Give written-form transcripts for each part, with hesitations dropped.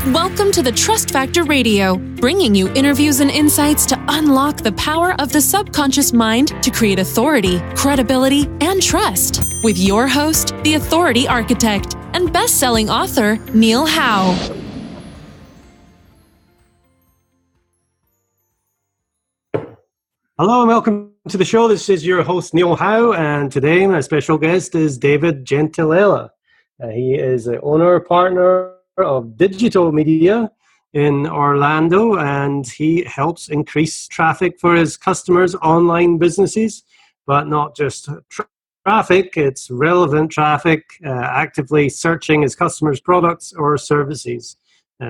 Welcome to the Trust Factor Radio, bringing you interviews and insights to unlock the power of the subconscious mind to create authority, credibility, and trust. With your host, the Authority Architect, and best-selling author, Neil Howe. Hello and welcome to the show. This is your host, Neil Howe, and today my special guest is David Gentilella. He is the owner, partner of Digitto Media in Orlando, and he helps increase traffic for his customers' online businesses, but not just traffic, it's relevant traffic, actively searching his customers' products or services.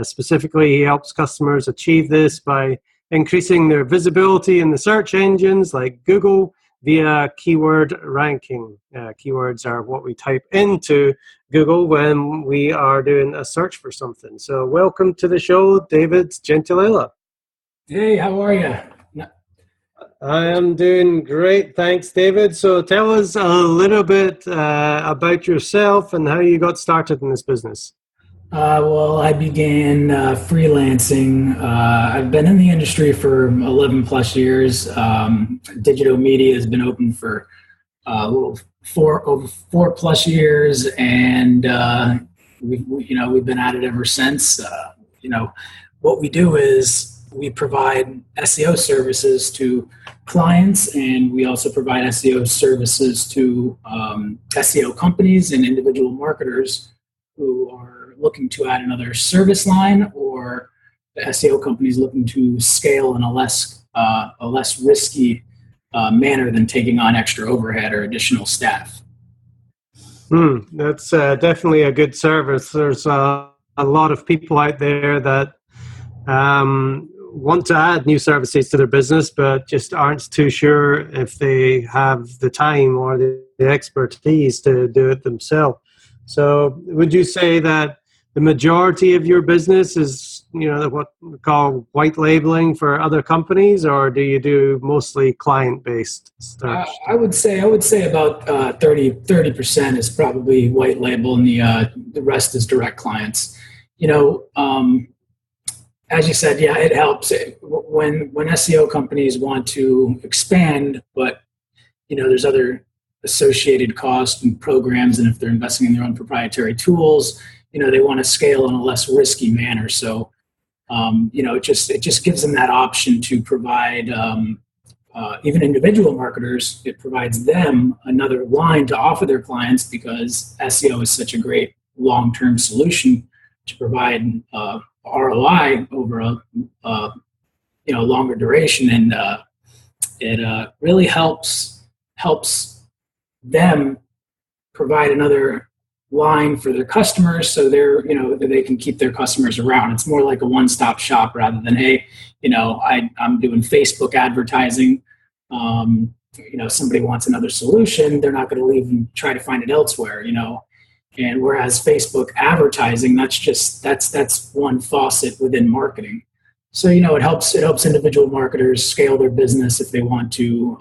Specifically, he helps customers achieve this by increasing their visibility in the search engines like Google via keyword ranking. Keywords are what we type into Google when we are doing a search for something. So welcome to the show, David Gentilella. Hey, how are you? I am doing great, thanks, David. So tell us a little bit about yourself and how you got started in this business. Well, I began freelancing. I've been in the industry for 11 plus years. Digitto Media has been open for over 4 plus years, and we've been at it ever since. What we do is we provide SEO services to clients, and we also provide SEO services to SEO companies and individual marketers who are looking to add another service line, or the SEO companies looking to scale in a less risky manner than taking on extra overhead or additional staff. That's definitely a good service. There's a lot of people out there that want to add new services to their business, but just aren't too sure if they have the time or the expertise to do it themselves. So would you say that the majority of your business is, what we call white labeling for other companies, or do you do mostly client-based stuff? I would say about 30% is probably white label, and the rest is direct clients. As you said, yeah, it helps when SEO companies want to expand, but there's other associated costs and programs, and if they're investing in their own proprietary tools, they want to scale in a less risky manner. So, it just gives them that option to provide even individual marketers. It provides them another line to offer their clients, because SEO is such a great long-term solution to provide ROI over a longer duration, and it really helps them provide another line for their customers, so they can keep their customers around. It's more like a one-stop shop rather than, hey, I'm doing Facebook advertising. Somebody wants another solution, they're not going to leave and try to find it elsewhere. And whereas Facebook advertising, that's one faucet within marketing. So it helps individual marketers scale their business if they want to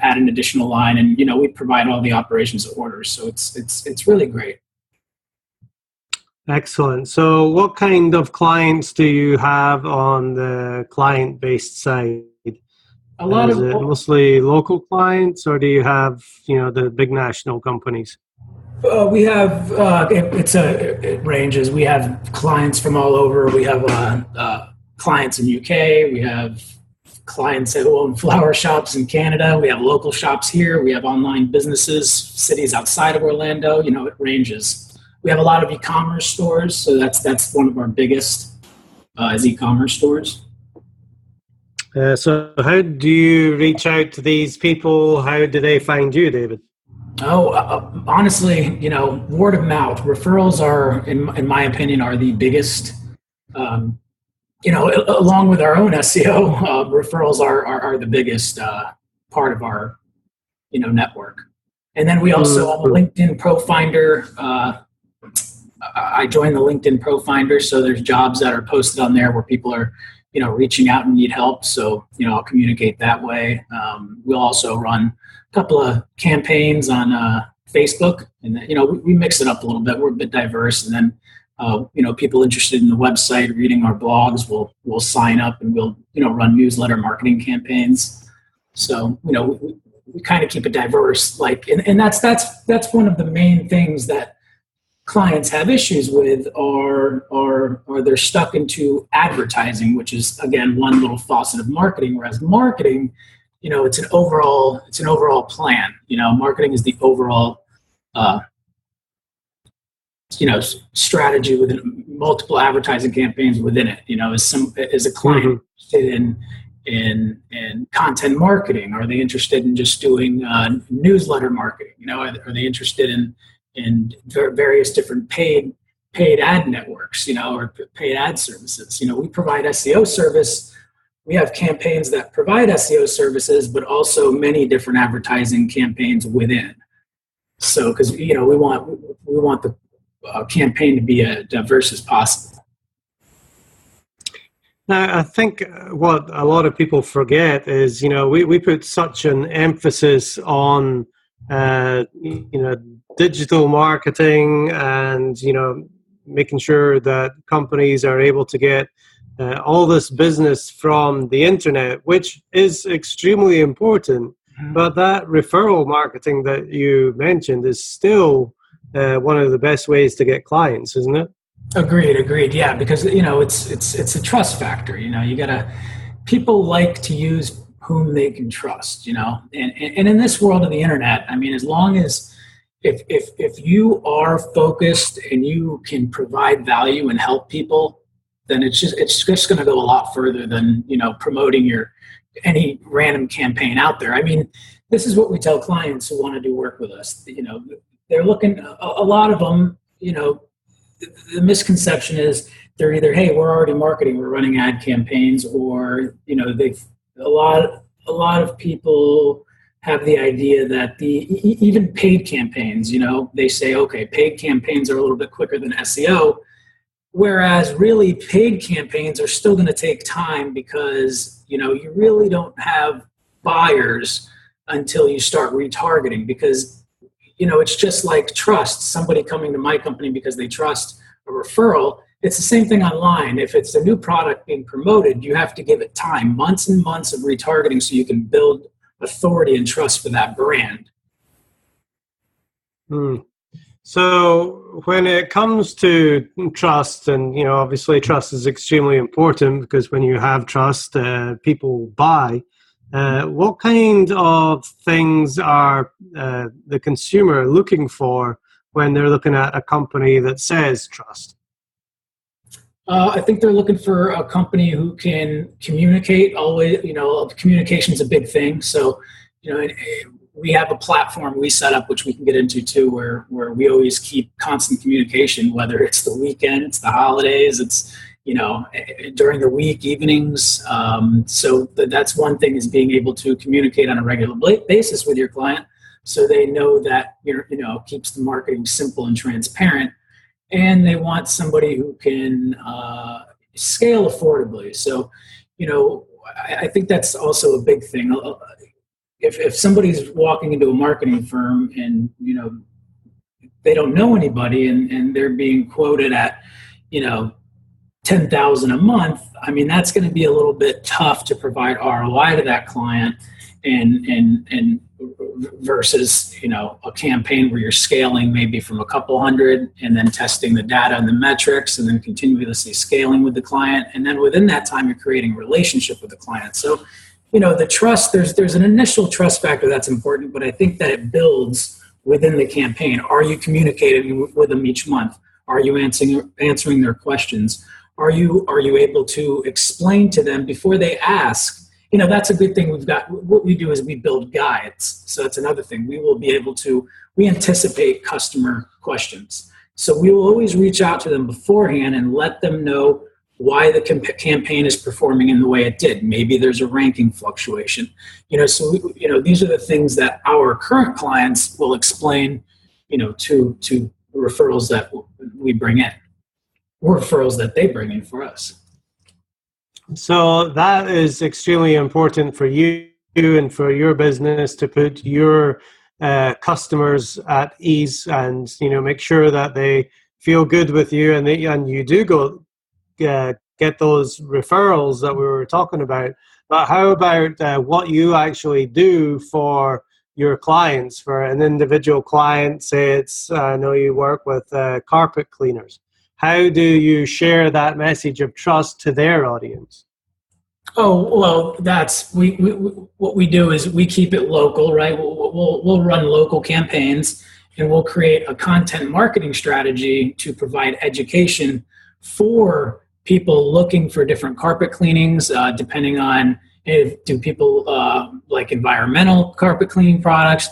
add an additional line, and we provide all the operations orders. So it's really great. Excellent. So what kind of clients do you have on the client-based side? Is it mostly local clients, or do you have the big national companies? We have it ranges. We have clients from all over. We have clients in UK. We have clients who own flower shops in Canada. We have local shops here. We have online businesses, cities outside of Orlando. It ranges. We have a lot of e-commerce stores, so that's one of our biggest is e-commerce stores. So how do you reach out to these people? How do they find you, David? Honestly, word of mouth. Referrals are, in my opinion, are the biggest. Along with our own SEO, referrals are the biggest part of our, network. And then we also have a LinkedIn Pro Finder. I joined the LinkedIn Pro Finder, so there's jobs that are posted on there where people are, reaching out and need help. So, I'll communicate that way. We'll also run a couple of campaigns on Facebook, and we mix it up a little bit. We're a bit diverse, and then People interested in the website, reading our blogs will sign up, and we'll run newsletter marketing campaigns. So we kind of keep it diverse, and that's one of the main things that clients have issues with, or they're stuck into advertising, which is again one little faucet of marketing. Whereas marketing, it's an overall plan. Marketing is the overall strategy within multiple advertising campaigns within it. Is a client interested in content marketing? Are they interested in just doing newsletter marketing? Are they interested in various different paid ad networks, or paid ad services? We provide SEO service. We have campaigns that provide SEO services, but also many different advertising campaigns within. So, because we want the campaign to be as diverse as possible. Now, I think what a lot of people forget is, we put such an emphasis on, digital marketing and, making sure that companies are able to get all this business from the internet, which is extremely important. Mm-hmm. But that referral marketing that you mentioned is still one of the best ways to get clients, isn't it? Agreed. Yeah, because it's a trust factor. People like to use whom they can trust. And in this world of the internet, as long as if you are focused and you can provide value and help people, then it's just going to go a lot further than promoting any random campaign out there. This is what we tell clients who want to do work with us. They're looking, a lot of them, the misconception is they're either, hey, we're already marketing, we're running ad campaigns, or a lot of people have the idea that even paid campaigns, they say, okay, paid campaigns are a little bit quicker than SEO, whereas really paid campaigns are still going to take time, because you really don't have buyers until you start retargeting, because it's just like trust. Somebody coming to my company because they trust a referral. It's the same thing online. If it's a new product being promoted, you have to give it time, months and months of retargeting, so you can build authority and trust for that brand. So when it comes to trust, and obviously trust is extremely important, because when you have trust, people buy. What kind of things are the consumer looking for when they're looking at a company that says trust? I think they're looking for a company who can communicate always. Communication is a big thing. So, we have a platform we set up, which we can get into too, where we always keep constant communication, whether it's the weekend, it's the holidays, it's during the week, evenings. So that's one thing, is being able to communicate on a regular basis with your client, so they know that keeps the marketing simple and transparent. And they want somebody who can scale affordably. So, I think that's also a big thing. If somebody's walking into a marketing firm and they don't know anybody, and they're being quoted at $10,000 a month, that's going to be a little bit tough to provide ROI to that client, and versus a campaign where you're scaling maybe from a couple hundred, and then testing the data and the metrics, and then continuously scaling with the client, and then within that time you're creating a relationship with the client. So the trust, there's an initial trust factor that's important, but I think that it builds within the campaign. Are you communicating with them each month? Are you answering their questions? Are you able to explain to them before they ask? That's a good thing. What we do is we build guides. So that's another thing. We anticipate customer questions. So we will always reach out to them beforehand and let them know why the campaign is performing in the way it did. Maybe there's a ranking fluctuation. So these are the things that our current clients will explain, to referrals that we bring in, or referrals that they bring in for us. So that is extremely important for you and for your business, to put your customers at ease, and make sure that they feel good with you, and you do go get those referrals that we were talking about. But how about what you actually do for your clients? For an individual client, say I know you work with carpet cleaners. How do you share that message of trust to their audience? Oh, well, what we do is we keep it local, right? We'll run local campaigns, and we'll create a content marketing strategy to provide education for people looking for different carpet cleanings, depending on do people like environmental carpet cleaning products?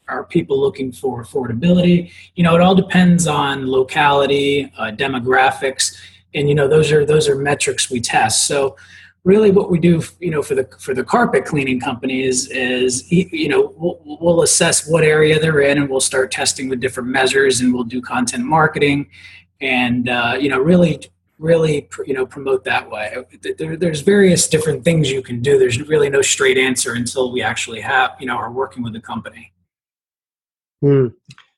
Are people looking for affordability? It all depends on locality, demographics, and those are metrics we test. So really what we do, for the carpet cleaning companies is we'll assess what area they're in, and we'll start testing with different measures, and we'll do content marketing, and really promote that way. There's various different things you can do. There's really no straight answer until we actually are working with the company.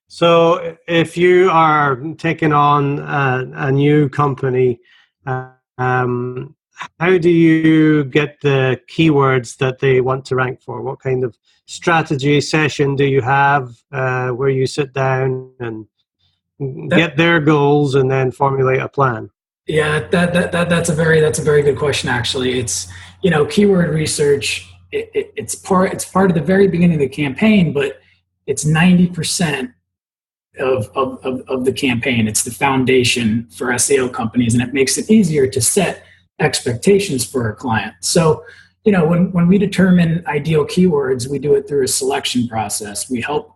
So if you are taking on a new company, how do you get the keywords that they want to rank for? What kind of strategy session do you have where you sit down and get their goals and then formulate a plan? Yeah, that's a very good question. Actually, it's keyword research. It's part of the very beginning of the campaign, but it's 90% of the campaign. It's the foundation for SEO companies, and it makes it easier to set expectations for our client. So, when we determine ideal keywords, we do it through a selection process. We help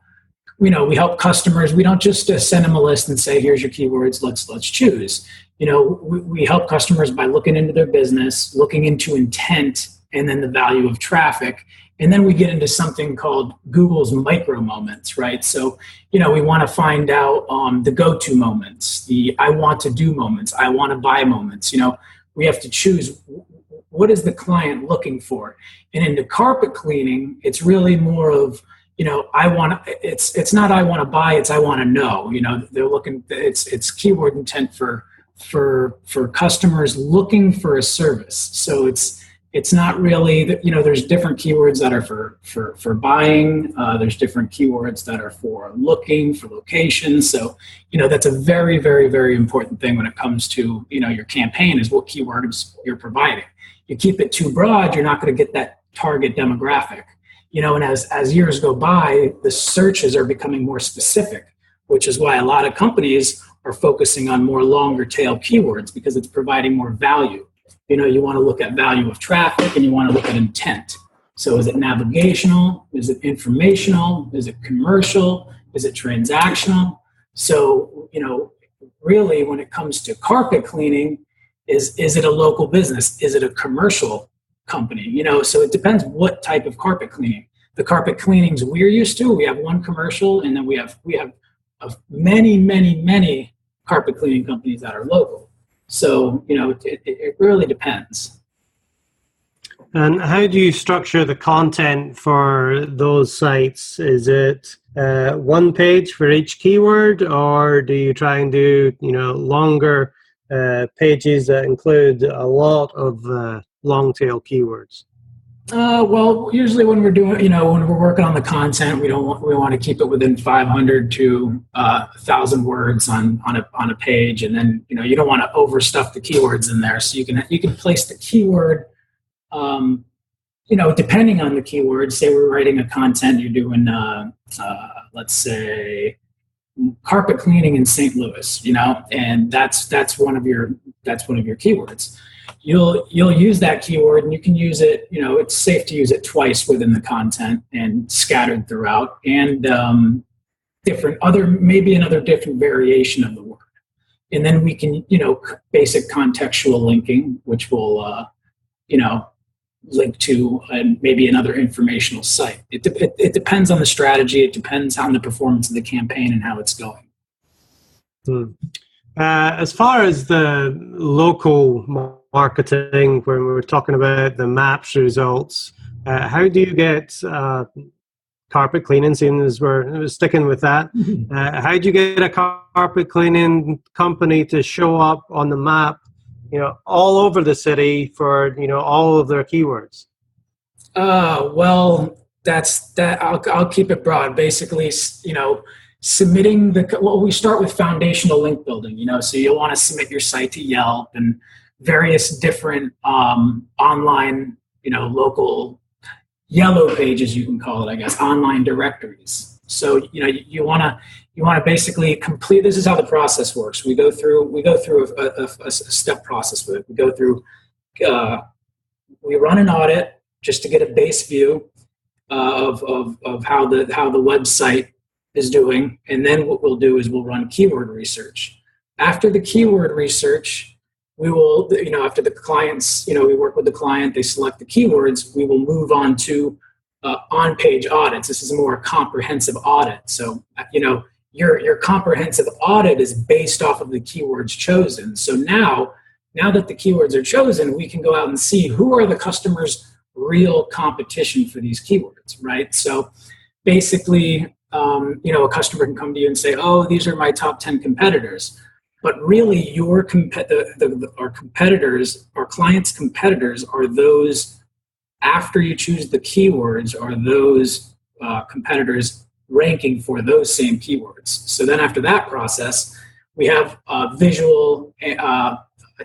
customers. We don't just send them a list and say, here's your keywords, let's choose. We help customers by looking into their business, looking into intent, and then the value of traffic. And then we get into something called Google's micro moments, right? So, we want to find out the go-to moments, the I want to do moments, I want to buy moments. We have to choose what is the client looking for. And into carpet cleaning, it's really more of, it's not I want to buy, it's I want to know. They're looking, it's keyword intent for customers looking for a service. So it's not really that, there's different keywords that are for buying. There's different keywords that are for looking, for location. So, that's a very, very, very important thing when it comes to, your campaign is what keywords you're providing. You keep it too broad, you're not going to get that target demographic. And as years go by, the searches are becoming more specific, which is why a lot of companies are focusing on more longer tail keywords, because it's providing more value. You want to look at value of traffic, and you want to look at intent. So is it navigational? Is it informational? Is it commercial? Is it transactional? So, really when it comes to carpet cleaning, is it a local business? Is it a commercial company? So it depends what type of carpet cleaning. The carpet cleanings we're used to, we have one commercial, and then we have many, many, many carpet cleaning companies that are local. So, it really depends. And how do you structure the content for those sites? Is it one page for each keyword, or do you try and do, longer pages that include a lot of long tail keywords? Well, usually when we're doing, when we're working on the content, we want to keep it within 500 to 1,000 words on a page, and then you don't want to overstuff the keywords in there. So you can place the keyword, depending on the keyword. Say we're writing a content, you're doing, let's say, carpet cleaning in St. Louis, and that's one of your keywords. You'll use that keyword, and you can use it, it's safe to use it twice within the content and scattered throughout, and maybe another different variation of the word. And then we can, basic contextual linking, which will, link to maybe another informational site. It depends on the strategy. It depends on the performance of the campaign and how it's going. As far as the local marketing, when we were talking about the maps results, how do you get carpet cleaning, seeing as we're sticking with that. How do you get a carpet cleaning company to show up on the map, all over the city for, all of their keywords? Well, that's that. I'll keep it broad. Basically, submitting we start with foundational link building. So you'll want to submit your site to Yelp and various different online, local yellow pages, you can call it, I guess, online directories. So you want to basically complete. This is how the process works. We go through a step process with it. We go through. We run an audit just to get a base view of how the website is doing, and then what we'll do is we'll run keyword research. After the keyword research, we will, after the clients, we work with the client, they select the keywords, we will move on to on-page audits. This is a more comprehensive audit. So, your comprehensive audit is based off of the keywords chosen. So now that the keywords are chosen, we can go out and see who are the customers' real competition for these keywords, right? So basically, a customer can come to you and say, oh, these are my top 10 competitors. But really, our competitors, our clients' competitors, are those, after you choose the keywords, are those competitors ranking for those same keywords. So then after that process, we have a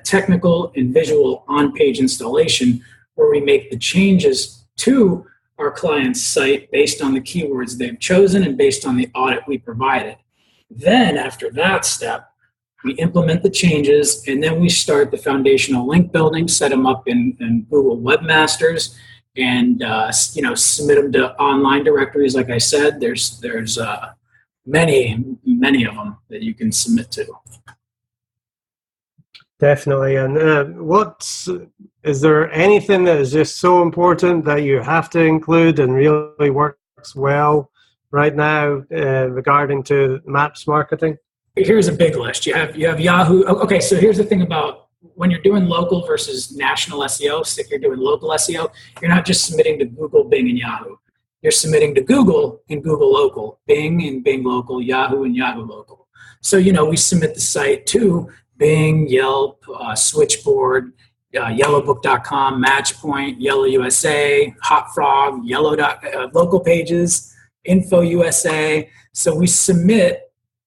technical and visual on-page installation where we make the changes to our client's site based on the keywords they've chosen and based on the audit we provided. Then after that step, we implement the changes, and then we start the foundational link building, set them up in Google Webmasters, and submit them to online directories. Like I said, there's many of them that you can submit to. Definitely. And is there anything that is just so important that you have to include and really works well right now regarding to Maps marketing? Here's a big list. You have Yahoo. Okay, so here's the thing about when you're doing local versus national SEO. So if you're doing local SEO, you're not just submitting to Google, Bing, and Yahoo. You're submitting to Google and Google Local, Bing and Bing Local, Yahoo and Yahoo Local. So we submit the site to Bing, Yelp, Switchboard, Yellowbook.com, Matchpoint, Yellow USA, HotFrog, Local Pages, Info USA. So we submit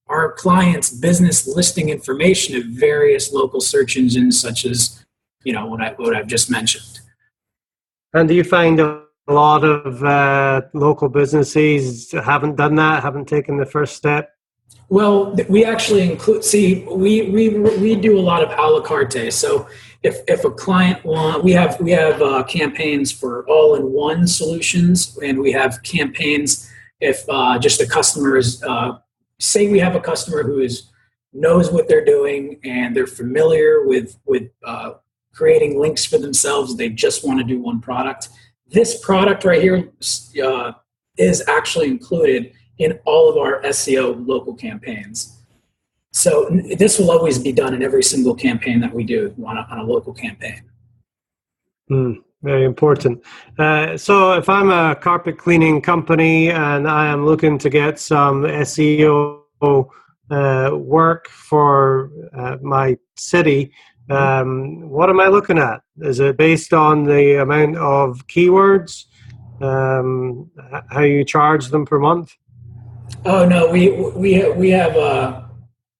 our clients' business listing information to various local search engines, such as what I've just mentioned. And do you find a lot of local businesses haven't done that, haven't taken the first step? Well, we actually include. See, we do a lot of a la carte. So if a client we have campaigns for all-in-one solutions, and we have campaigns if just a customer is. Say we have a customer who knows what they're doing and they're familiar with creating links for themselves. They just want to do one product. This product right here is actually included in all of our SEO local campaigns. So this will always be done in every single campaign that we do on a local campaign. Very important. So if I'm a carpet cleaning company and I am looking to get some SEO work for my city, what am I looking at? Is it based on the amount of keywords? How you charge them per month? Oh no,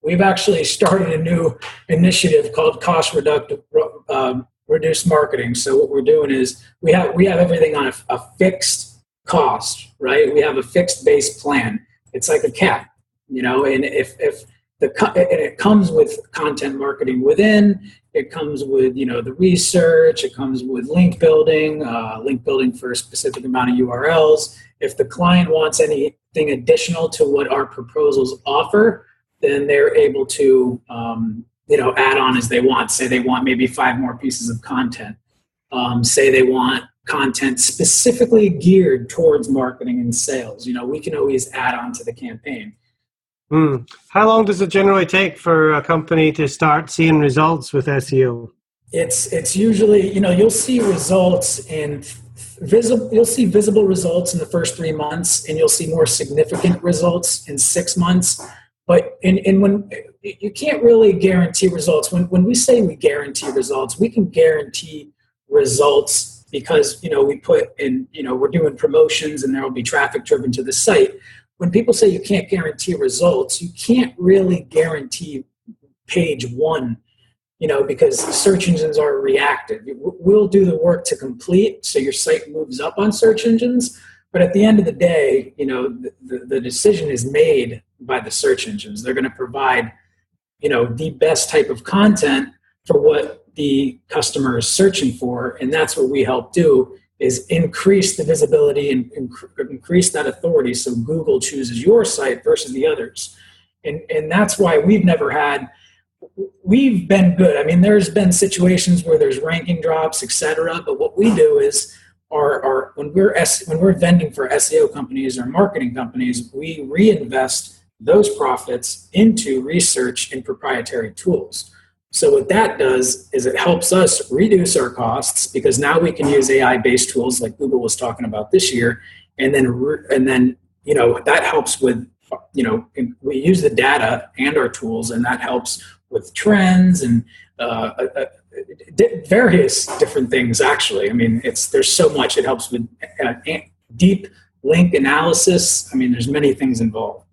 we've actually started a new initiative called Cost Reduced Marketing. So what we're doing is we have everything on a fixed cost, right? We have a fixed base plan. It's like a cap, and if it comes with content marketing within, it comes with the research, it comes with link building for a specific amount of URLs. If the client wants anything additional to what our proposals offer, then they're able to add on as they want. Say they want maybe 5 more pieces of content. Say they want content specifically geared towards marketing and sales. We can always add on to the campaign. How long does it generally take for a company to start seeing results with SEO? It's usually, you'll see results in You'll see visible results in the first 3 months, and you'll see more significant results in 6 months. But when you can't really guarantee results, when we say we guarantee results, we can guarantee results because we put in, we're doing promotions and there will be traffic driven to the site. When people say you can't guarantee results, you can't really guarantee page one, because search engines are reactive. We'll do the work to complete so your site moves up on search engines. But at the end of the day, the decision is made by the search engines. They're going to provide, the best type of content for what the customer is searching for. And that's what we help do, is increase the visibility and increase that authority so Google chooses your site versus the others. And that's why we've been good. I mean, there's been situations where there's ranking drops, et cetera. But what we do is when we're vending for SEO companies or marketing companies, we reinvest those profits into research and proprietary tools. So what that does is it helps us reduce our costs, because now we can use AI-based tools like Google was talking about this year, and then that helps with we use the data and our tools, and that helps with trends and various different things. Actually, I mean, there's so much. It helps with deep link analysis. I mean, there's many things involved.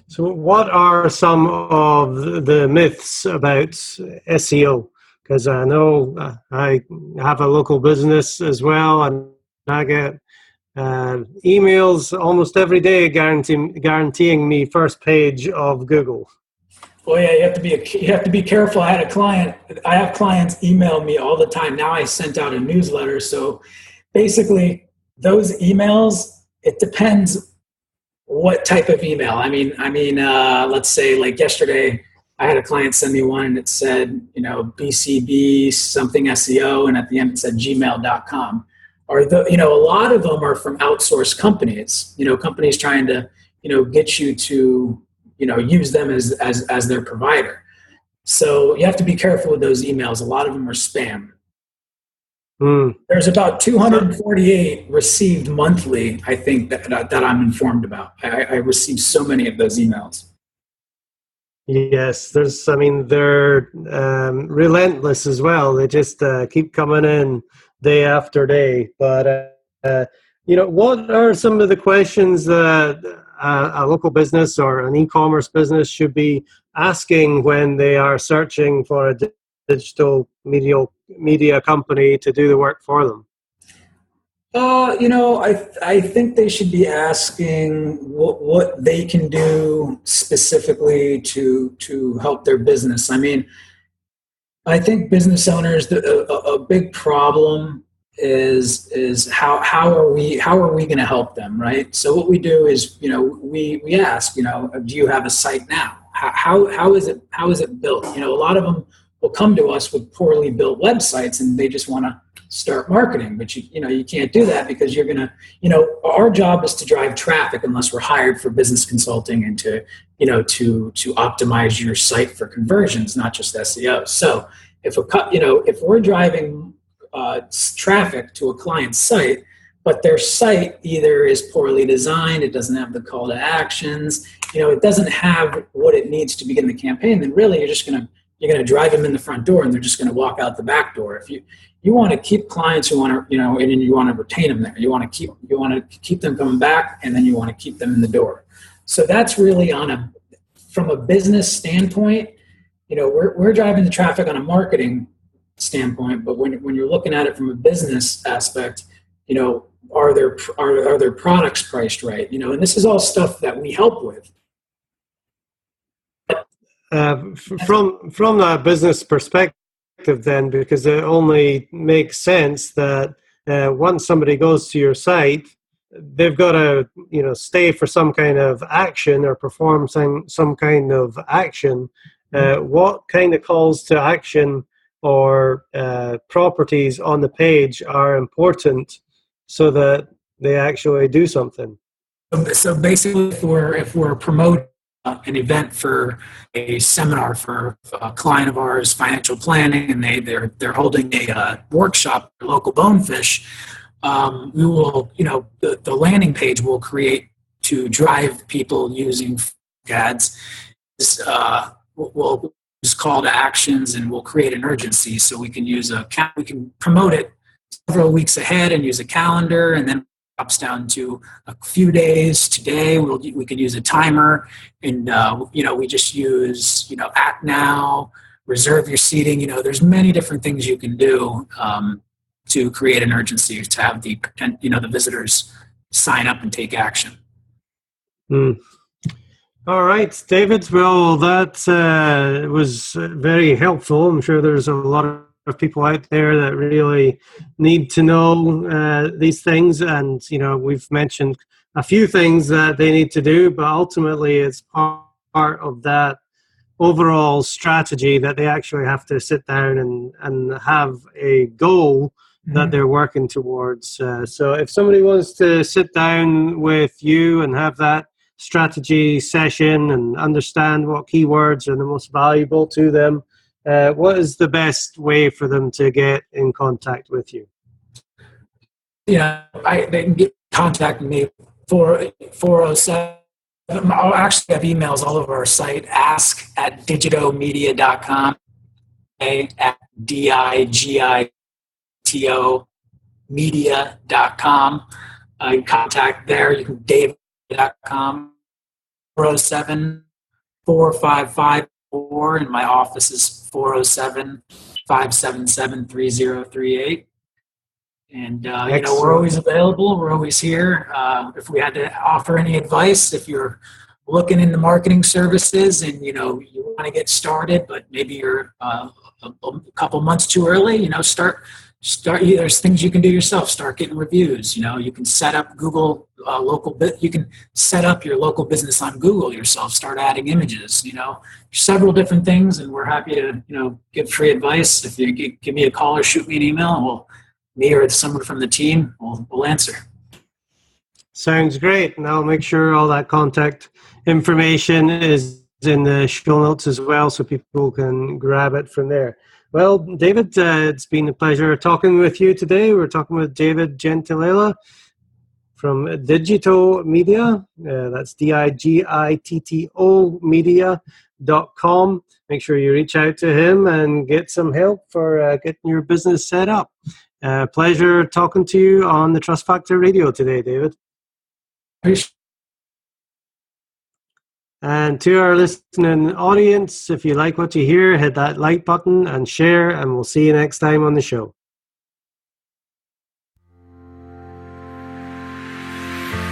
So what are some of the myths about SEO? Because I know I have a local business as well, and I get emails almost every day guaranteeing me first page of Google. Well, yeah, you have to be careful. I have clients email me all the time. Now I sent out a newsletter. So basically those emails, it depends what type of email. I mean, let's say like yesterday, I had a client send me one and it said, BCB something SEO, and at the end it said gmail.com. Or a lot of them are from outsourced companies, companies trying to, get you to, use them as their provider. So you have to be careful with those emails. A lot of them are spam. There's about 248 received monthly, I think, that I'm informed about. I receive so many of those emails. Yes, they're relentless as well. They just keep coming in day after day. But, what are some of the questions that a local business or an e-commerce business should be asking when they are searching for a digital media company to do the work for them? I think they should be asking what they can do specifically to help their business. I mean, I think business owners, a big problem is how are we going to help them, right? So what we do is, we ask, do you have a site now? How is it built? A lot of them will come to us with poorly built websites and they just want to start marketing, but you can't do that, because you're going to, our job is to drive traffic unless we're hired for business consulting and to optimize your site for conversions, not just SEO. So if we're driving traffic to a client's site, but their site either is poorly designed, it doesn't have the call to actions, it doesn't have what it needs to begin the campaign, then really you're going to drive them in the front door and they're just going to walk out the back door. If you want to keep clients, you want to, and you want to retain them there. You want to keep them coming back, and then you want to keep them in the door. So that's really from a business standpoint, we're driving the traffic on a marketing standpoint, but when you're looking at it from a business aspect, are their products priced right? And this is all stuff that we help with. From that business perspective then, because it only makes sense that once somebody goes to your site, they've got to stay for some kind of action or perform some kind of action. What kind of calls to action or properties on the page are important so that they actually do something? So basically, if we're promoting an event for a seminar for a client of ours, financial planning, and they're holding a workshop for local bonefish. We will, the landing page we'll create to drive people using ads. We'll use call to actions, and we'll create an urgency, so we can we can promote it several weeks ahead and use a calendar, and then drops down to a few days. Today we could use a timer, and we just use act now, reserve your seating. There's many different things you can do to create an urgency, to have the visitors sign up and take action. All right, David. Well, that was very helpful. I'm sure there's a lot of people out there that really need to know these things, and we've mentioned a few things that they need to do, but ultimately it's part of that overall strategy that they actually have to sit down and have a goal that they're working towards. So if somebody wants to sit down with you and have that strategy session and understand what keywords are the most valuable to them, what is the best way for them to get in contact with you? They can get contact me for 407. I'll actually have emails all over our site. ask@digittomedia.com, at digitto media.com. You can contact there. You can David.com. 407-4554, and my office is 407-577-3038. And we're always available. We're always here. If we had to offer any advice, if you're looking into marketing services and you want to get started, but maybe you're a couple months too early, start. There's things you can do yourself. Start getting reviews. You can set up Google you can set up your local business on Google yourself. Start adding images. Several different things, and we're happy to give free advice. If you give me a call or shoot me an email, me or someone from the team will answer. Sounds great, and I'll make sure all that contact information is in the show notes as well, so people can grab it from there. Well, David, it's been a pleasure talking with you today. We're talking with David Gentilella from Digitto Media. That's Digitto media.com. Make sure you reach out to him and get some help for getting your business set up. Pleasure talking to you on the Trust Factor Radio today, David. And to our listening audience, if you like what you hear, hit that like button and share, and we'll see you next time on the show.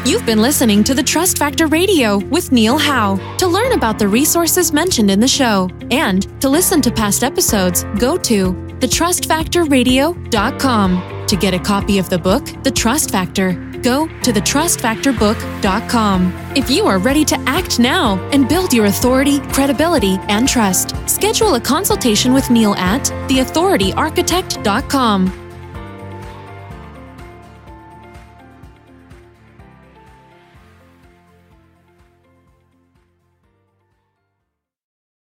You've been listening to the Trust Factor Radio with Neil Howe. To learn about the resources mentioned in the show and to listen to past episodes, go to thetrustfactorradio.com. To get a copy of the book, The Trust Factor, go to thetrustfactorbook.com. If you are ready to act now and build your authority, credibility, and trust, schedule a consultation with Neil at theauthorityarchitect.com.